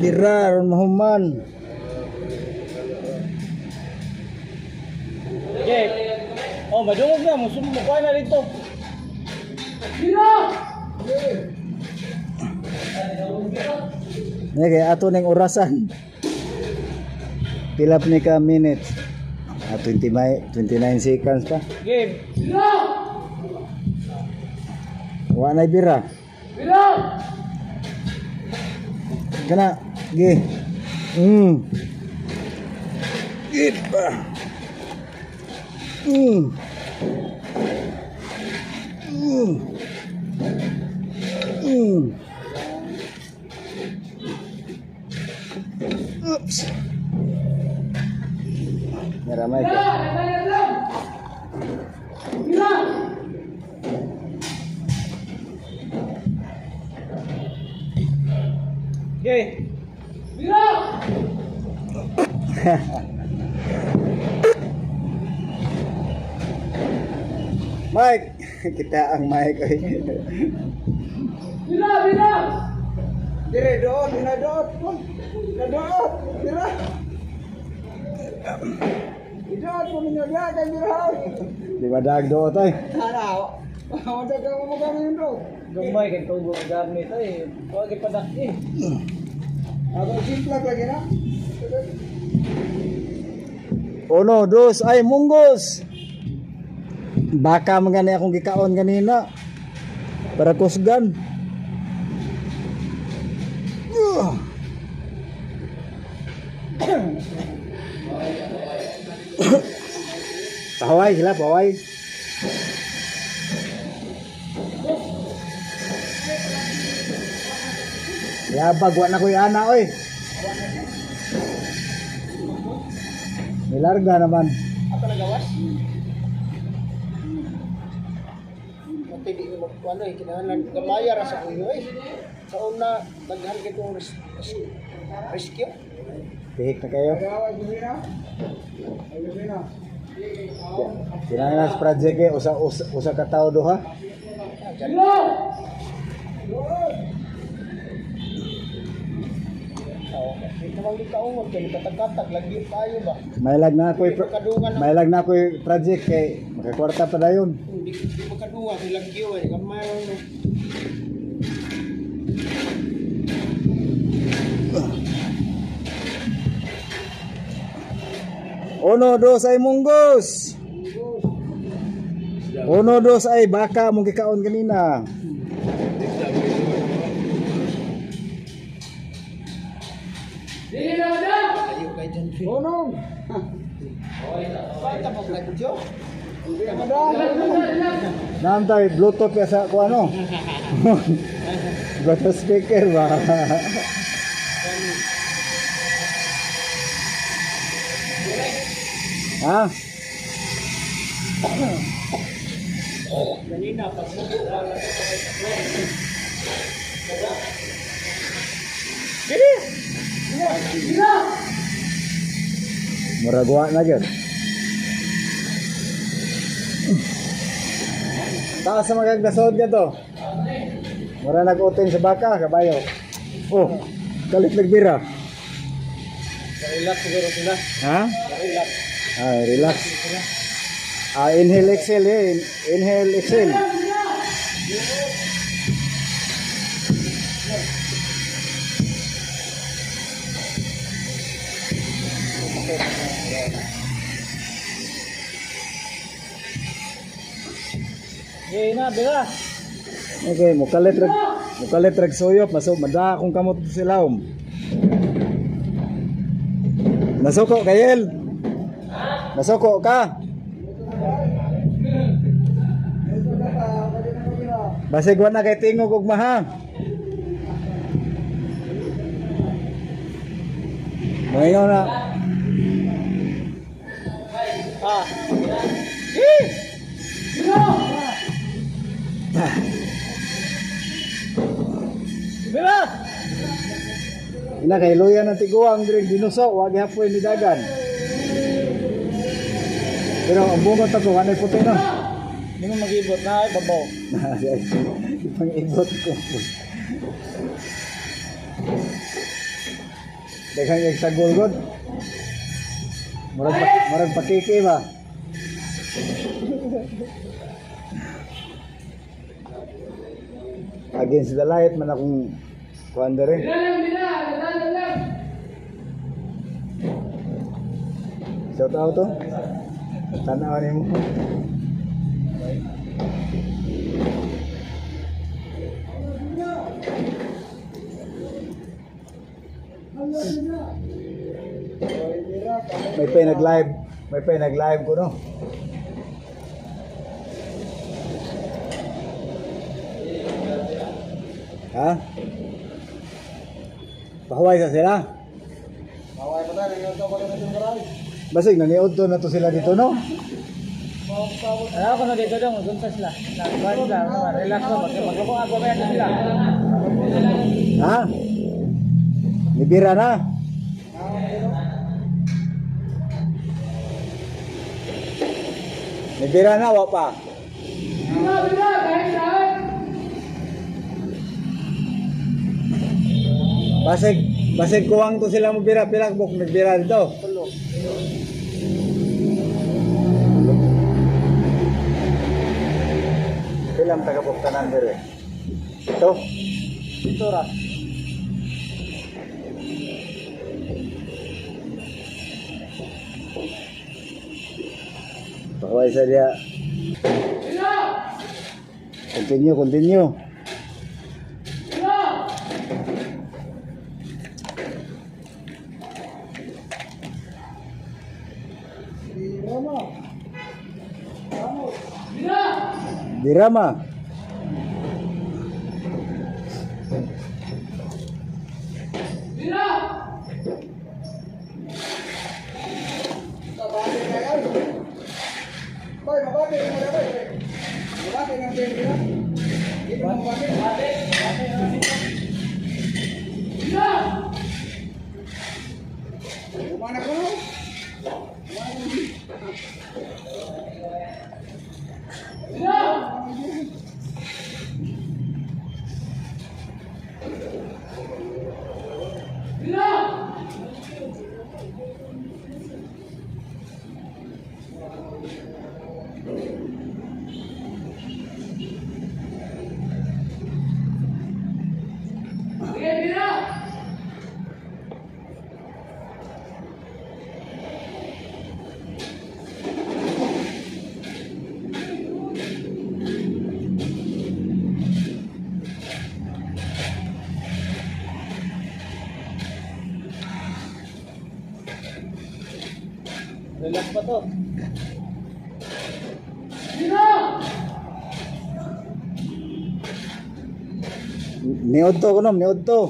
Dira ron mahuman. Okay. Oh, madungog na mo kuha na dito. Nya kay ato ning orasan. Pila ni ka minutes? 29 seconds pa. Game. Wa na bira. Kana gi. Git pa. Oops. Meramai ka. Okay. Mike, kita ang mic ay. Dire doon, doon. Doon, dire. Doon po ninyo diyan kay Birhaw. Di ba dag doon tay? Ano? Wala ka mo gamit doon. Gambay kay tubo gamit ay. Wag padak eh. Ako simple lagi na. Uno, dos, ay munggos. Baka magani akong gikaon ganina. Para kusgan. Pahaway sila, pahaway. Yabag, wala na ko yung ana, oy. Nilarga naman. Ato nagawas? Pwede mo ano eh, kinahanglan gamaya ra sa kuyo eh. Sa una, daghan kay kong rescue. Tihik na kayo. Kinahanglan sa project eh, usa ka tao do ha. Kamang di kaungod kay katak-katak lagi tayo ba? Mailag na ako project kay makakwarta pa dayon. Di makadungan kay lagi eh kamay no. Uno, dos ay munggos. Uno, dos ay baka mong gikaon kanina. Ayo kay Jan Phil. Uno. Bata pa pala dito. Nantay Bluetooth ya sa ko ano. Bluetooth speaker ba. Ha? Kanina pag Muragwa na gyud. Taas sa magagdasod ka to. Mura nag-utin sa baka, kabayo. Oh, kalit nagbira. relax siguro sila. Ha? Relax. Ah, relax. Inhale, exhale eh. Inhale, exhale. Na, bira. Okay, mukalit rag soyop, masuk mada akong kamot silaom. Nasuko kayel. Nasuko ka. Basig wa na kay tingog ug maha. Mayo na. Ah. Diba? Ina kay luya ng tiguang diri dinuso, wag hapoy ni dagan. Pero ang bungot ako kanay puti no. Hindi mo mag-ibot na ay babaw. Pang-ibot ko. Daghang yung sa gulgod. Murag pakiki ba? Against the light man akong kuhan dere. Shout out to. Tanawan mo. May pa nag-live ko no. Ha? Pahuway sa sila? Maway pa tayo, yung kapag yung garage. Basig naniod to na to sila dito no. Ano ko na dito dong, doon sa sila. Nagbuhan sila, relax mo, magkabong ako ba yan sila. Ha? Nibira na. Nibira na wa pa. Basig kuwang to sila mo bira pila bok nagbira dito. Tulo. Pilang taga buktanan dire. Ito. Ito ra. Pahuway sa dia. Continue. Dirama. Relax pa to. Niod to kuno, niod to.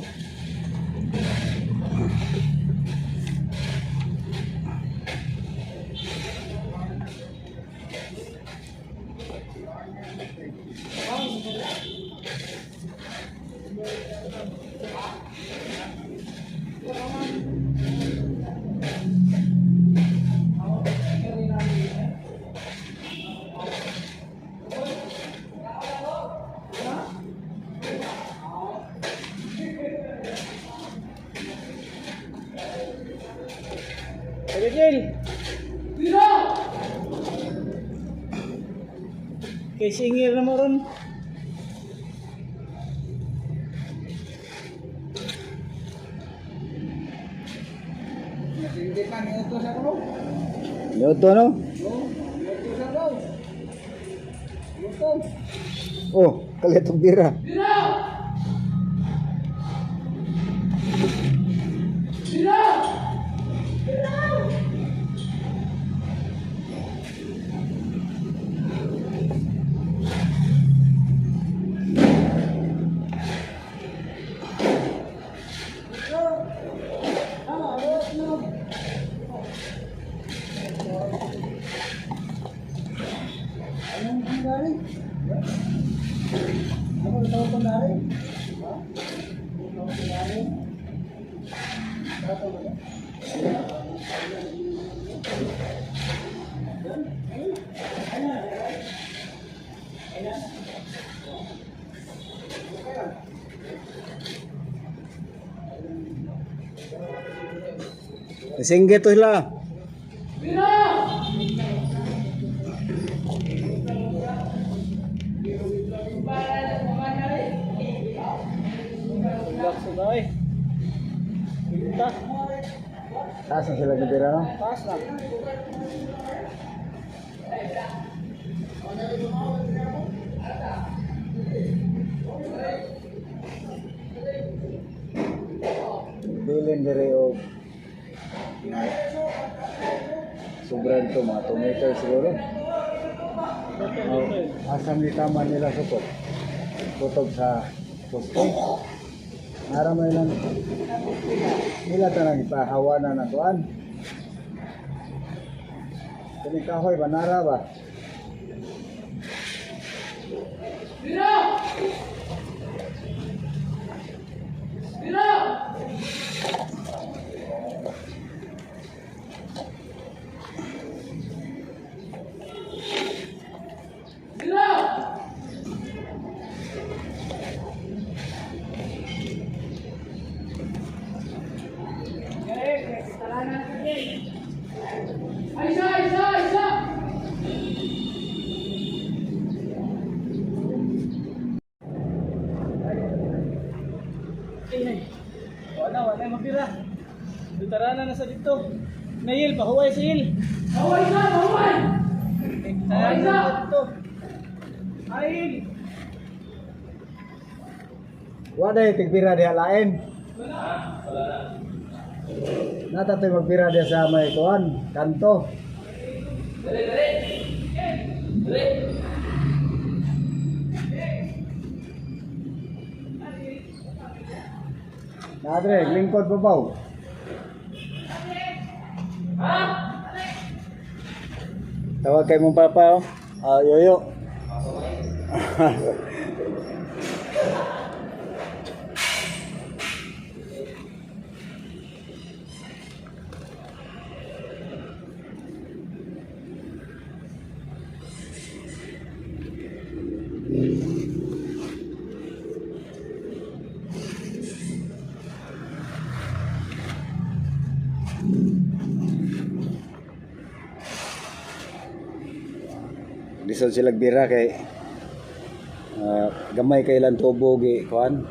Pagkakil! Kay singir na mo ron. Niod to no? Oh, kalitong bira. Singgit to sila. Lakso na eh. Pinta. Taas na sila gabira, no? Taas na. Bilin diri og sobrang to mga 2 meters siguro. Asam ni tama nila sukot. Tutok sa poste. Naramay lang nila tanang ipahawanan na tuan. Kani kahoy banara ba? Wala mapira. Dutaranan na sa dito. Nail, pahuway sa il. Pahuway sa, pahuway! Pahuway sa! Dito. Ail! Wala yung tigbira diha lain. Natatoy magbira diha sa may kuan, kanto. Nadre, lingkod babaw. Tawag kay mong papa, oh. Yoyo. Lisod sila bira kay gamay kay ilang tubo gi kuan.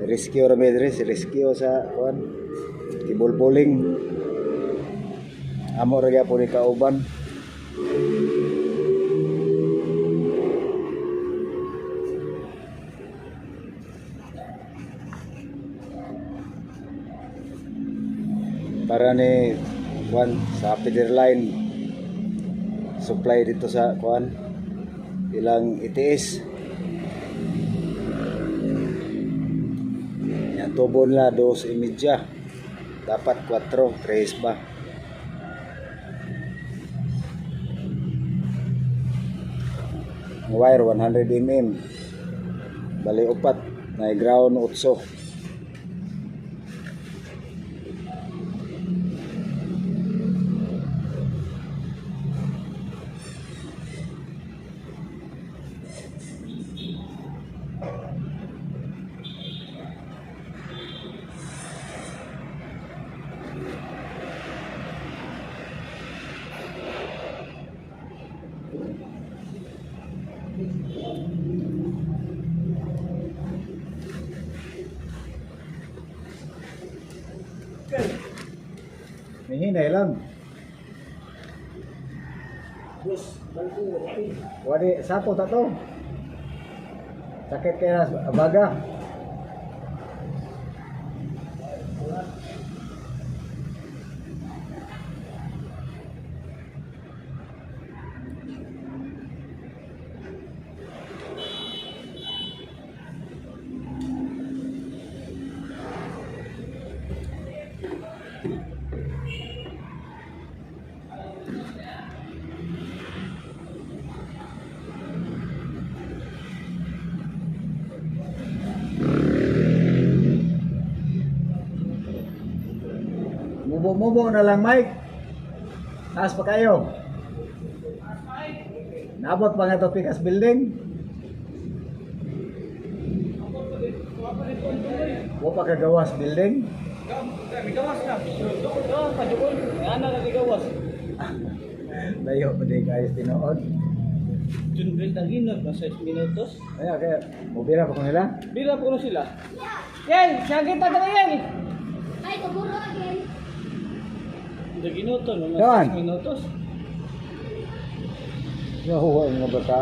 Rescue ra medre, rescue sa kuan. Kibulbuling. Amo ra gyapon ni kauban. Para ni kuan sa Federline supply dito sa kuan ilang ITS yan tubo nila 2.5 dapat 4 3 ba wire 100 mm bali 4 na ground 8. Hinay lang. Wadi satu tak tahu. Sakit kaya baga. Mubo na lang, Mike. Taas pa kayo. Naabot pa nga ito Pikas Building. Wa pa kagawas building. May gawas na. Gawas pa, Jukol. May anak na gawas. Layo pa din kayo tinood. Junbril taginod, mga 6 minutos. Kaya, mubira pa ko nila. Bila po na sila. Yel! Siya kita na Yel! Ay, kaburo again. Hindi ginuto, mga Kawan. 6 minutos. Nahuwa yung mga bata.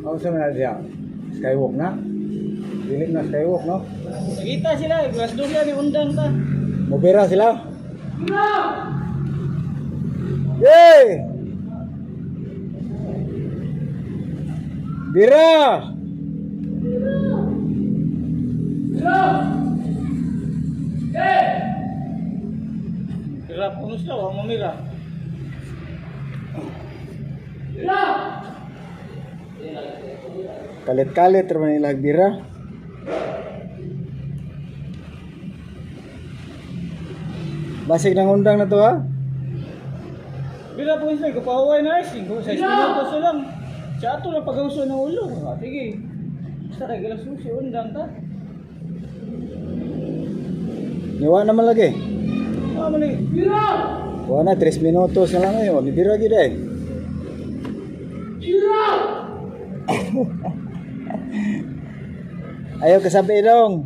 Ako sa mga siya, skywalk na. Dilim na skywalk, no? Nakita sila, gras doon yan, undang ka. Mubira sila. Yay! Bira! Mira po na sila, huwag mamira. Kalit-kalit naman ilag bira. Basig ng undang na to ha. Bila po sila, kapahuway na icing. 6 minutos na lang. Siya ato na pag-uso ng ulo. Sige. Basta kayo galas mo si undang ka. Niwa naman lagi. Mali. Wala na, 3 minutos na lang ngayon. Bibira gid eh. Ayaw kasabi dong.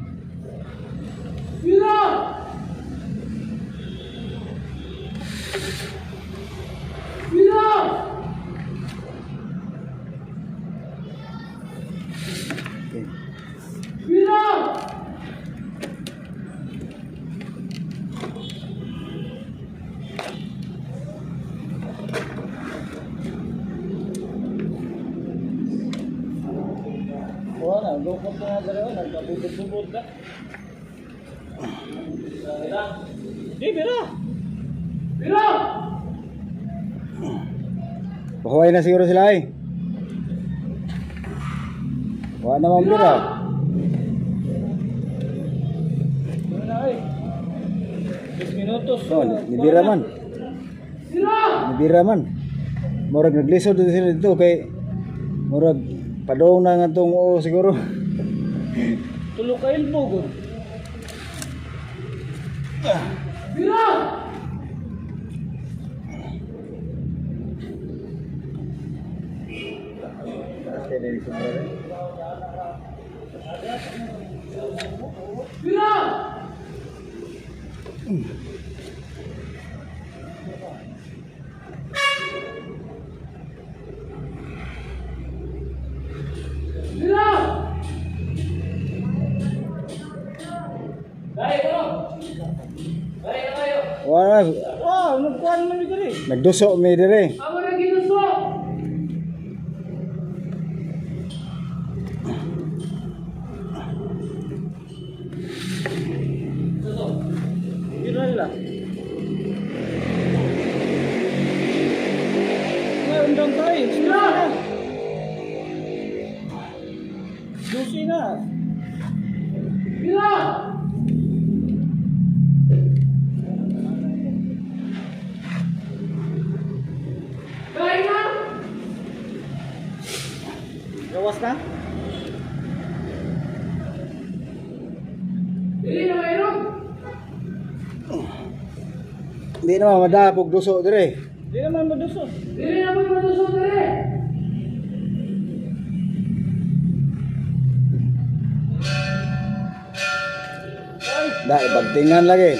Wala, lukot na nga dalawa. Nagkabubod-bubod ka. Di, bira. Pahuway na siguro sila eh. Wala naman bira. Bira na eh. 6 minutos. Oh, nibira man. Nibira man. Murag naglisod din sila dito kay murag padong na nga itong oo siguro. Tulog ka ilbog. Wala, Wow, nagkuhan man dito rin. nagduso mi dire. Bira nila. May undang tayo. Sila na. Dusi na. Gawas na? Hindi naman madapog duso dire. Di naman madusot. Da ibagtingan lagi.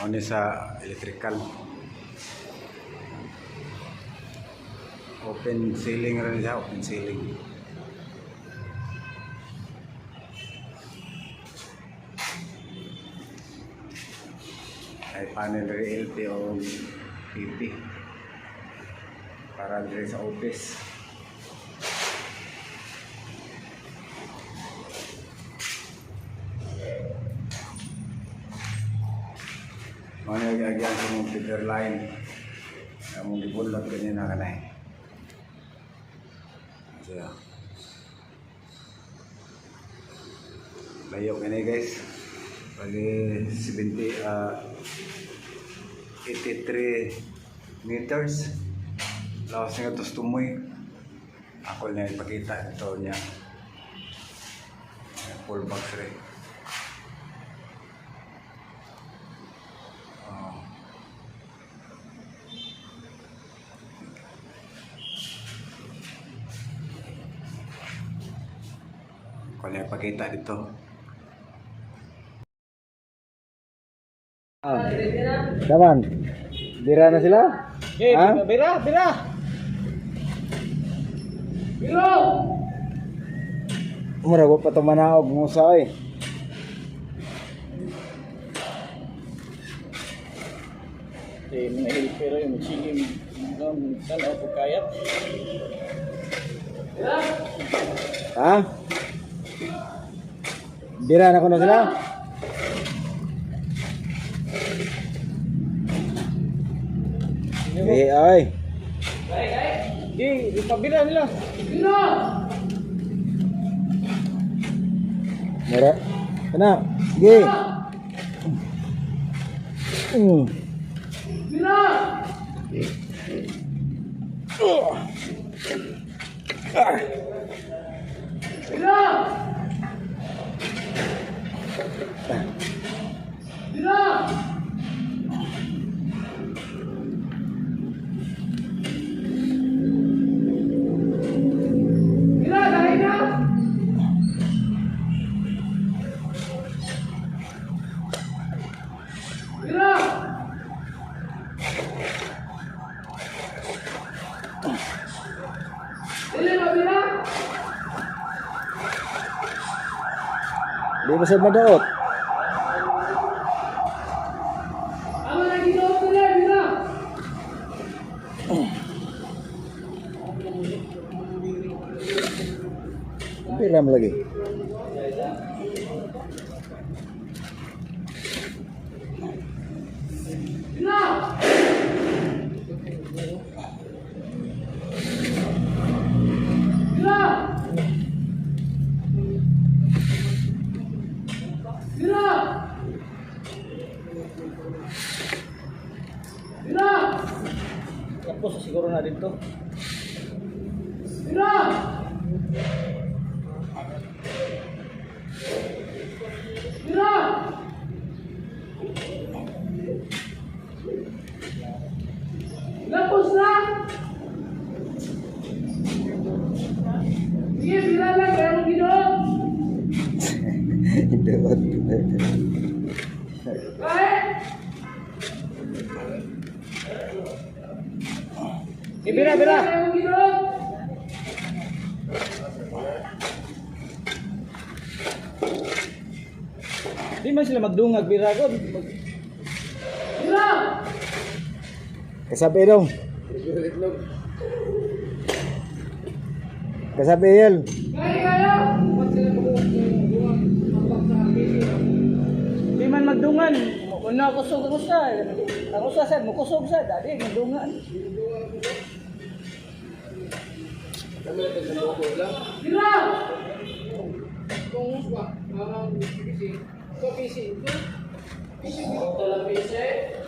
Ano sa electrical. Open ceiling rin siya, open ceiling. Ay panel rin LP o PP para rin sa office. Mga nag-agyan sa mga feeder line. Ang mga gibulot ganyan na kanay. siya. Layo ka na guys. Bali 83 meters. Lawas nga ito tumoy. Ako na ipakita ito niya. Full box rin. Ako na ipakita dito. Daman, bira na sila? Okay, Ha? bira. Biro! Murago pa ito manaog mo sa eh. Mga helpero yung magsiging tanaw po kayat. Ha? Bira na ko na sila? Eh, ay. Di, ipabira nila. Mura. Kana. Sige. Di ba sa madaot? Piram lagi. Tapos siguro na dito. Lapos na! Sige, bila lang, kaya mong ginoon! Daot. Kahit! Bira. Kaya mong ginoon! Di man sila magdungag bira god. Bila! Kasabi dong. Kasabi yel. Kaya! Di man magdungan. Una kusog sa. Ang usa sad mo kusog sa dadi magdungan. Bila!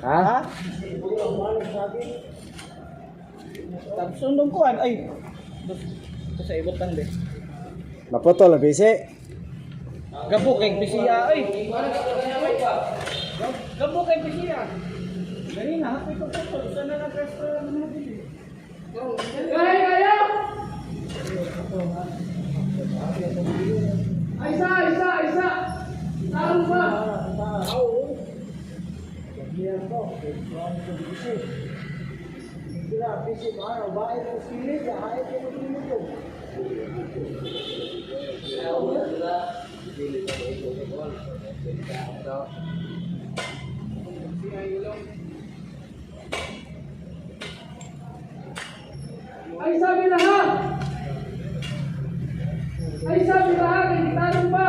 Ha? Tapos sundong kuan ay. Ito sa ibutan de. Maputol ang bisi. Gabo kay bisiya ay. Gabo kay bisiya. Dali na hapit ko to. Sana na resto na mabili. Kaya! Isa! Taro ba? Ay sabi lahat! Ay taro ba?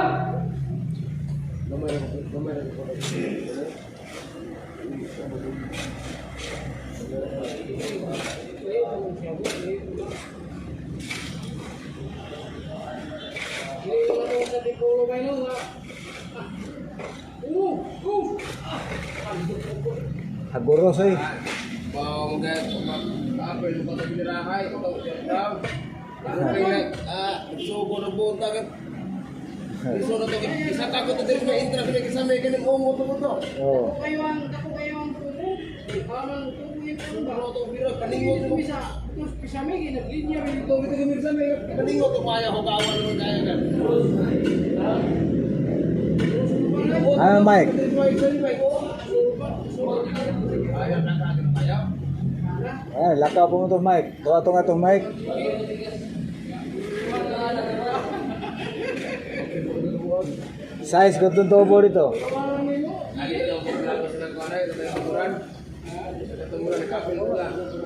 pulo kayo nga. Haguros eh. Mau apa yang kata binirahay atau daw. Sugo na bunta kan. Iso na to isa ta ko to diri may intra kini kasama kini mo to to. Oh. Kayo ang pulo. Amang tuloy ko Baro to biro kaningo to bisa. Terus bisa may ginaglinya may ito kita gamirsa may. kaningo to kaya ko kawan mo kaya kan. Ah, Mike. Ayaw na ka ayaw. Ay, lakaw po mo to, Mike. Tuwa to nga to, Mike. Size ko itong tubo dito. Ali daw ko lang sa nagkanay sa tuburan. Sa tuburan ka pin pula. Kasi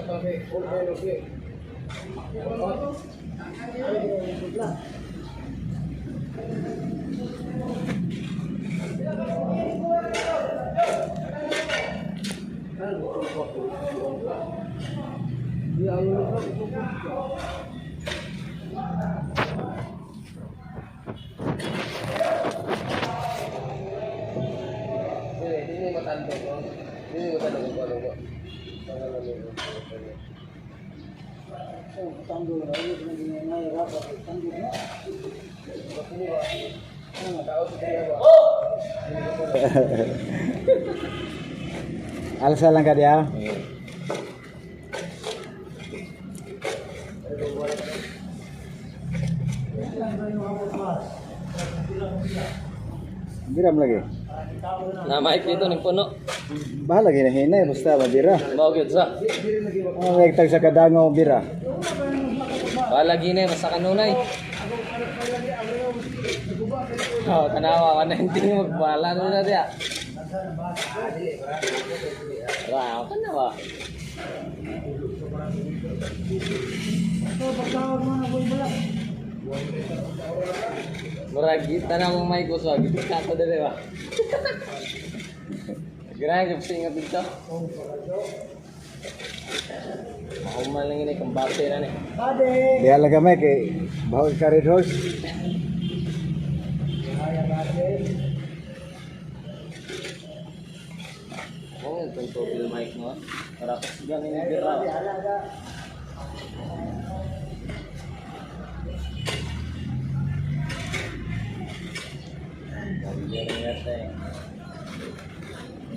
okay. Ini matando ko. Ini matando ko ano ko. Alsa lang ka dia. Biram lagi. Na mic dito ning puno. Bahala lagi na hinay basta mabira. Mao gyud sa. Ang nagtag sa kadangaw bira. Wala gini basta kanunay. Oh, tanawa ka na hindi mo magbala na dia. Wow, kana ba? Murag kita na mong may gusto, gitu ka to dire ba? Grabe yung singat dito. Ako man lang ini kembate na ni. Dia laga may kay bahol ka red horse. Oh, tentu bil mic no. Para kasigan ini bira.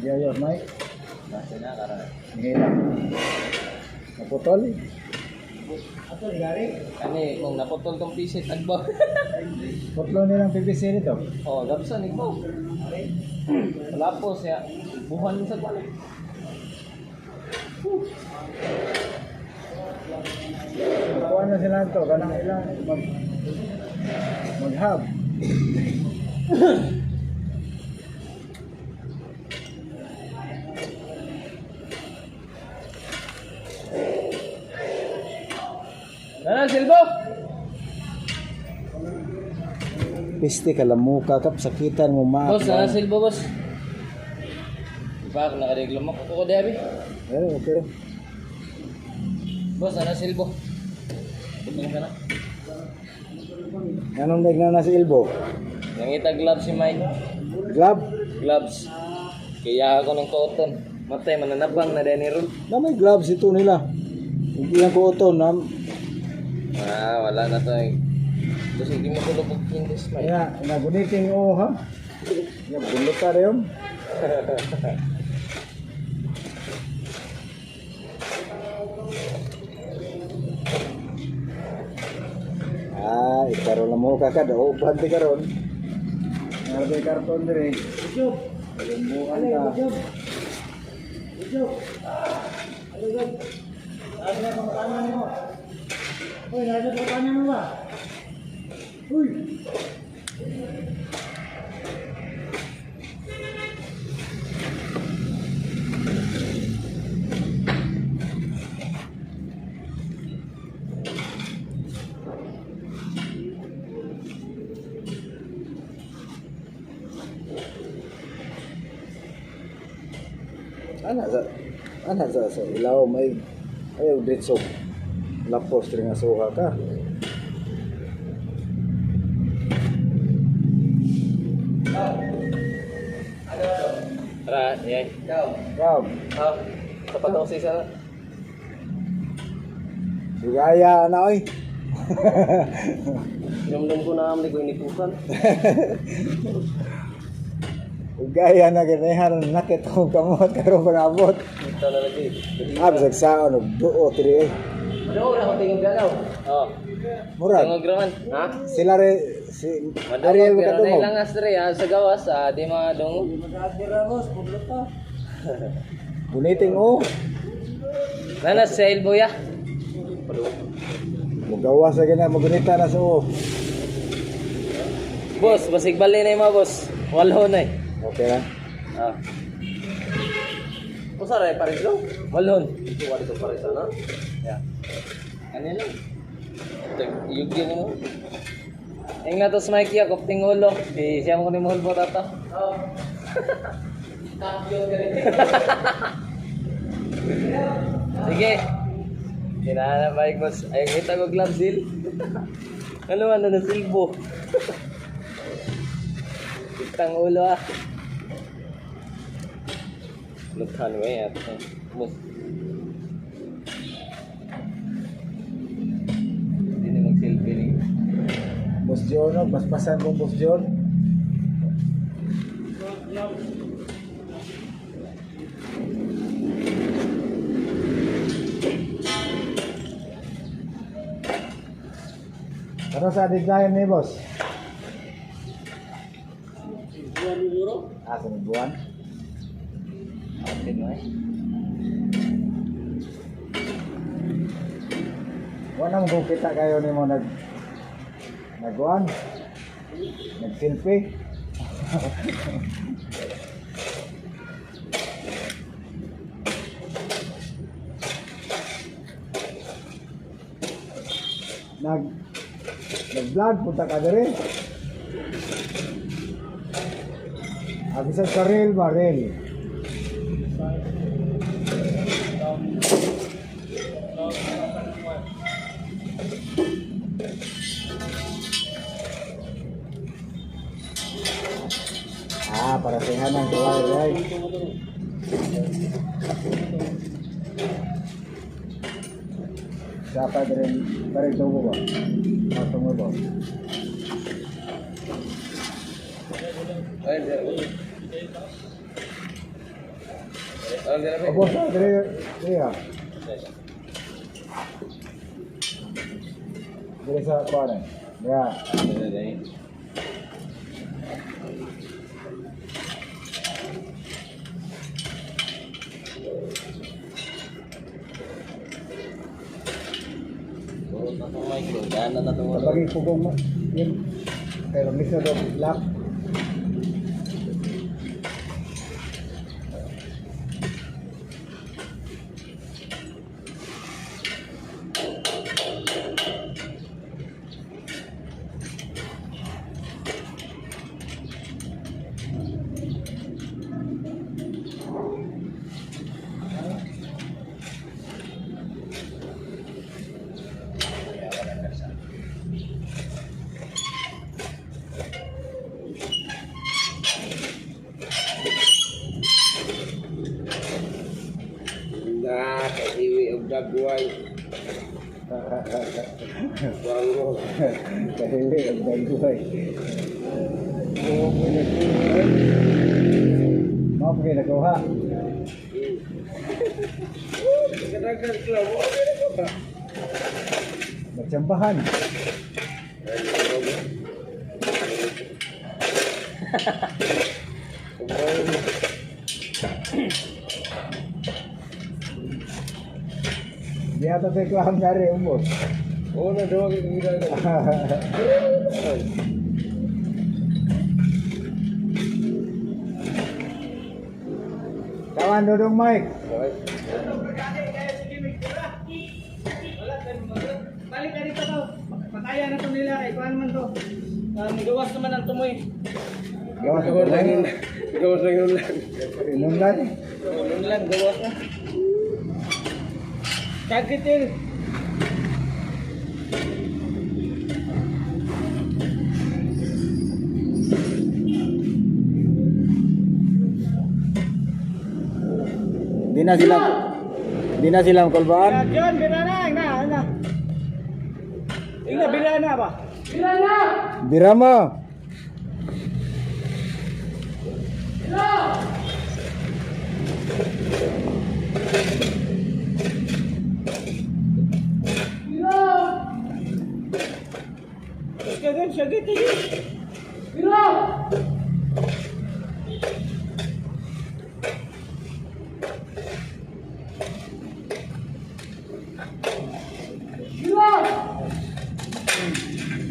Dia yo Mike. Masih na karena Hina. Naputol. kani kung naputol tong pisit agba. Putlo nilang PVC nito. Oh, gabsa ni ko. Lapos ya. Buhan sa balik. Kuha na sila ito. Kanang ilang mag-hub. Nana Silbo. Piste ka lamuka kap sakitan mo Boss, nana Silbo boss. Bak nakareglo mo ko debi. Okay. Boss, nana Silbo. Tingnan ka na. Anong nagna na si Ilbo? Yang ita gloves si Mike. Glove? Gloves. Kaya ako ng cotton. Matay mananabang na din ron. Na may gloves ito nila. Hindi lang ko ito na. Ah, wala na to eh. Gusto hindi mo tulog kindis Mike. Kaya naguniting o ha. Yung bulot ka rin. Ah, ikaro lang mo kakad. O, pati ka ron. Narbay karton din eh. Bujog. Kalumbukan ka. Bujog. Bujog. Bujog. Ano na kung kanan mo? Uy, nasa kung kanan mo ba? Uy. Ana sa ilaw may ayaw ditso lapos rin nga suha ka Para, yan. Rob, Ah, tapat ako sa isa na. bigaya na oy. Namdam ko na amli ko inipukan. Bigaya na ganahan nakit ko kamot karon panabot. Ito na lagi. Absag saon og duo tri. Ano na ako tingog galaw? Oo. Murag Tingog raman. Ha? sila re si Ariel Ariel pero kadungog. na ilangas dre sa gawas di madungog. Buniting o. Nanas sa elbow ya. Mugawas sa gina magunita na so. Boss, basig bali na yung mga boss. Walo na eh. Okay lang. Ah. Kung saan pares lang? Walon. Ito wala ito pares na. Ya. Ano lang? Yugin mo. Ang natos Mikey ako tingulo. Siya mo ko ni mohol mo tata. Oo. Sige. Kinahanap ay boss. Ay kita ko glove seal. Ano na silbo. Kitang ulo ah. Lukhan mo yan. Mus. Hindi na mag-selfie rin. Boss John, no? Basbasan kong Boss John. Ano sa design ni boss? Buwan siguro? Sa buwan. Atin mo eh. Wala mo kung kita kayo ni mo nagwan. Nag-selfie. Nag-vlog punta ka dere. Abisan ka reel ba reel? Para sehan ang tuwal guys. Siapa dari tunggu ba? Tunggu ba? Ay, Opo, dari ya. Dari sa kuan. Ya. Bagi pugong mo. Yun. Pero misa do black. Kahiwi ang dagway. Bango. Kahili ang dagway. Mau pergi nakuha. Kadang-kadang kelabo. Macam bahan. Di atas iklan dari umbos. Oh, na doang yung ginagawa. Kawan dudung Mike. Balik ka dito to. Pataya na to nila kay kuan man to. Gawas naman ang tumoy. Gawas Gawas lang yun. Gawas lang yun lang. Inundan. Yun lang, gawas na. Kagitil. Di na sila kulbaan. Yan, birana, na. Ina, birana ba? Bira mo. Syagit.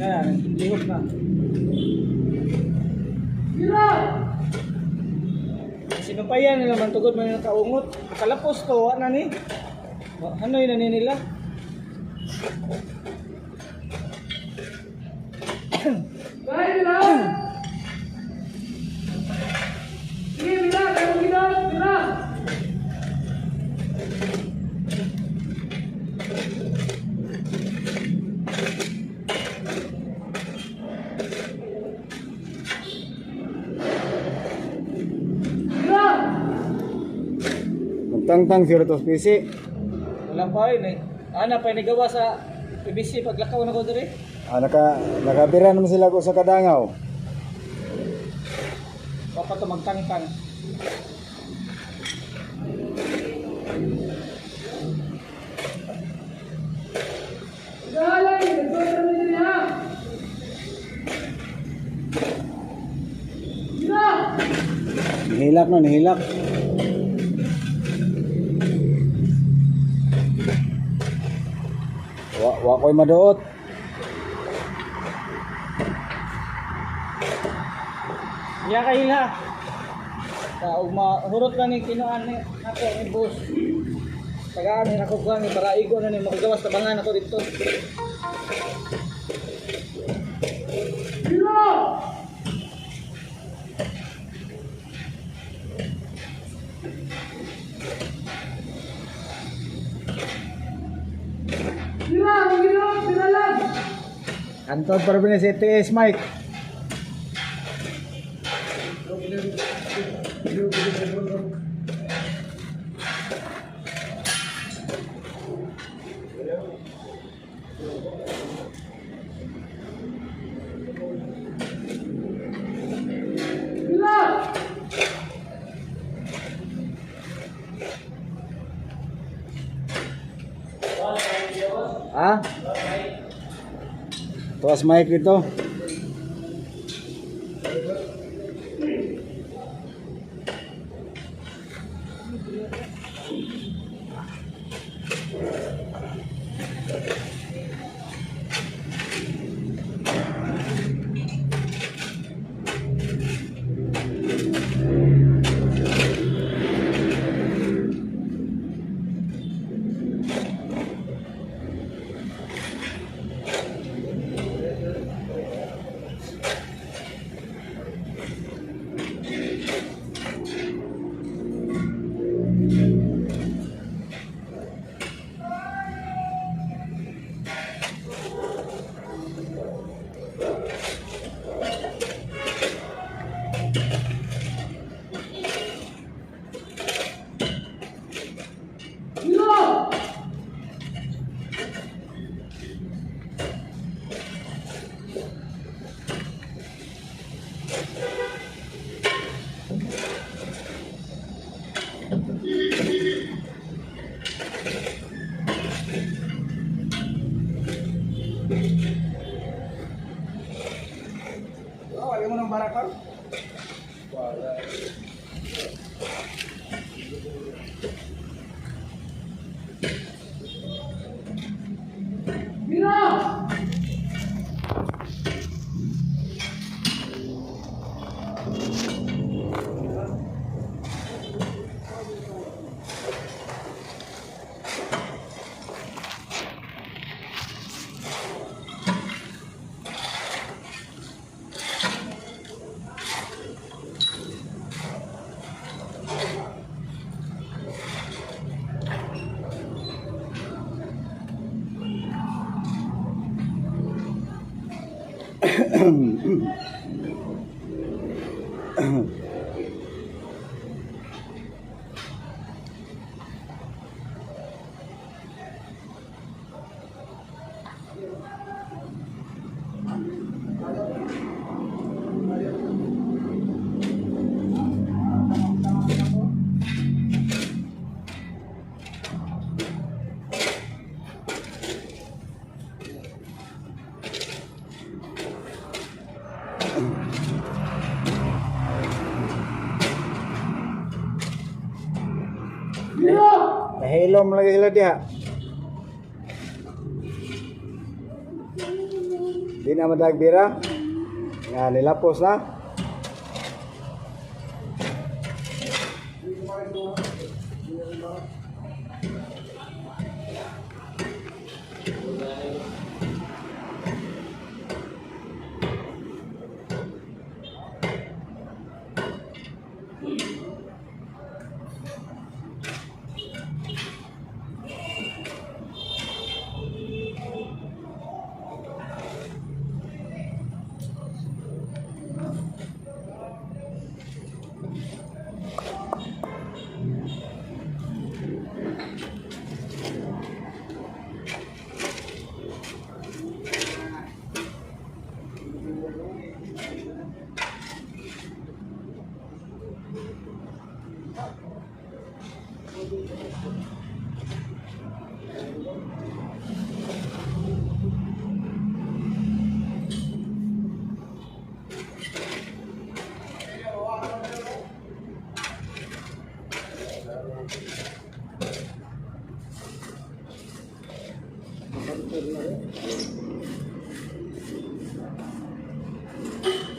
Yan, lihok na. Sinumpayan nila man tugod man yung kaungot. Kalapos to, ano ni? Ano yun na nila? Magtangtang si Rotos PC. Wala pa yun eh. Ana pa gawa sa PBC paglakaw na ko diri. Nakabira naman sila ko sa kadangaw. Papa to magtangtang. Nihilak no, nihilak. Wa ko'y maduot. Iya kahila. Sa ugma hurot na ni kinuan ni ako ni boss. Tagaan ni ako kuan ni para igo na ni magawas tabangan ako dito. Antod para bin si TS Mike. Ah? Tuas mic dito. Wala mo ng barakar. Hilom lagi sila dia. Di na madagbira. Nga nilapos na.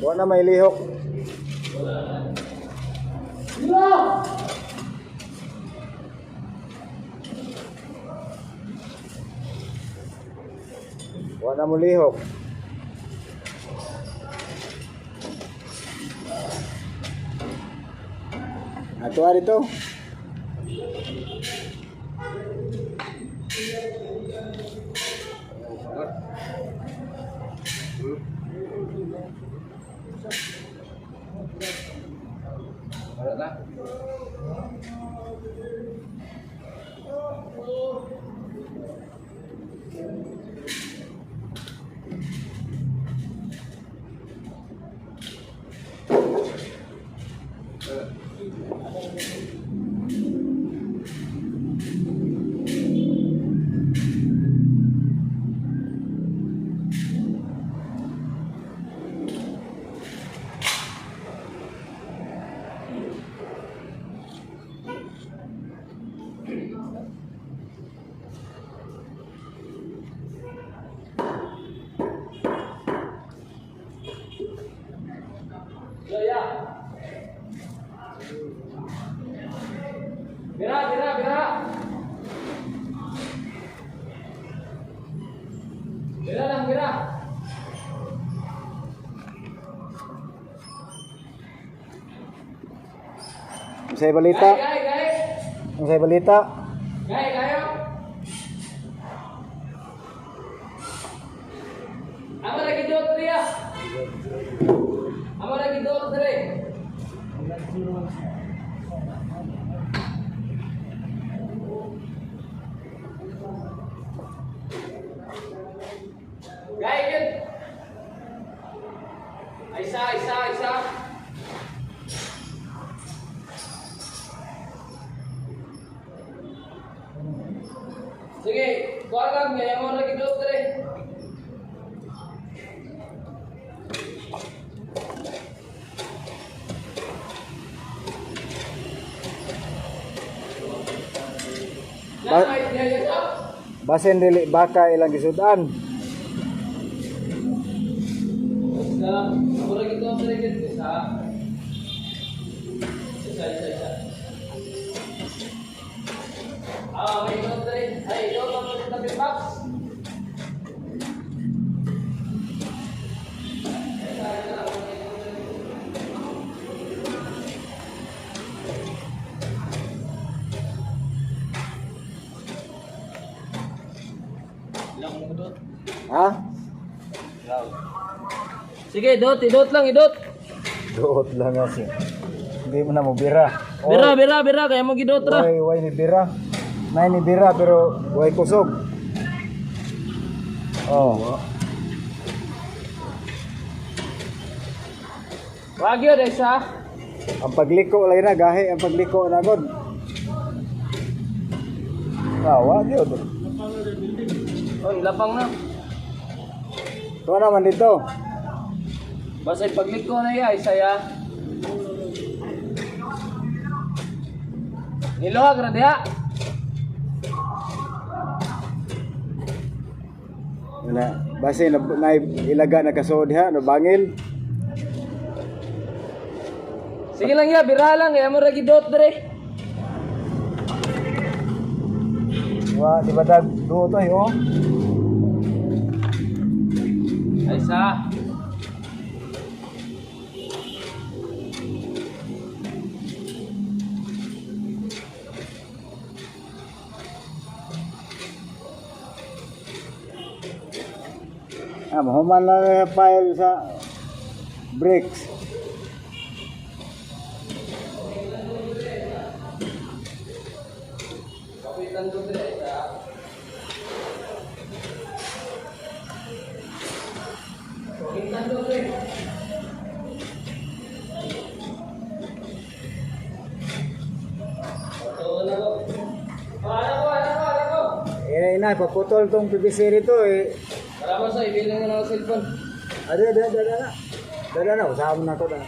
Wala na may lihok. Wala na mo lihok. Ato dito. Wala na. Jaya. Bira, bira, bira. Bira lang, bira. Unsay balita? Gay, gay. Unsay balita? Gay, gayo. Amo lagi dot dia. Amo lagi dot dere. Gay yun. Isa. Sige, kuha lang niya. Amo lagi dot dere. Basen dili baka ilang gisudan. Ako lagi dot dere gid isa. Isa. May dot dere. Ay, dot ang sa tabi box. Ilang mo dot? Ha? Sige, idot lang. Duot lang kasi. Hindi mo na mo bira. Bira, kaya mo gidot ra. Way ni bira. Nay ni bira pero way kusog. Oh. Wag yun, isa. Ang pagliko lagi na gahi ang pagliko na god. Wag yun. Oy, lapang na. Tuwa naman dito. Basta pagliko na ya, isa ya. Niluhag ra diha. base na ilaga na kasod ha, no bangil. Sige lang ya, bira lang. Kaya mo ragi dot dre. Wa di ba dag duo to oh. Ay sa. Mahuman lang na file sa bricks. Kapitan do dre sa. Kapitan do dre. Ina, paputol tong PVC rito eh. Para mo sa ibilin mo ng cellphone. Ada na, usaha mo na to na.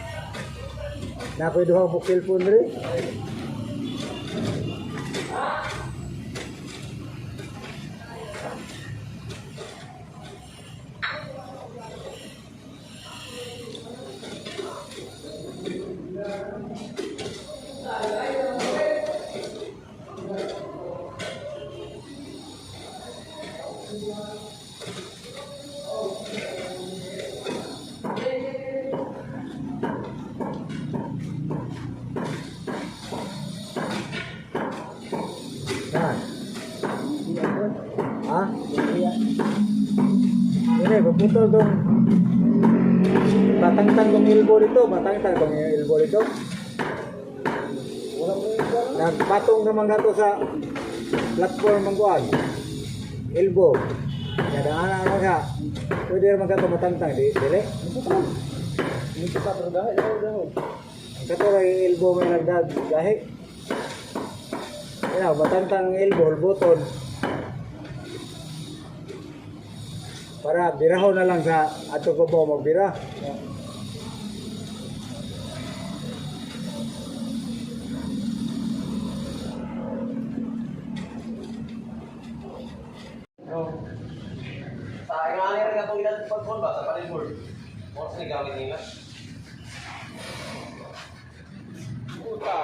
Na pwede duha po cellphone rin. Saan? Ha? Ini, paputol tong batang-tang tong elbow dito, batang-tang tong elbow dito. Nagpatong naman gato sa platform mangkuan. Elbow. Kada ana ka. Pwede naman gato batang-tang di, dire. Hindi pa pero dahil. Ang kato ray elbow may nagdag gahi. Yan, batang-tang elbow button. Para birahon na lang sa ato ko po magbira. Sa nga rin nga itong ilan pag-call ba? Sa panibord. Mo sa gamit nila. Puta.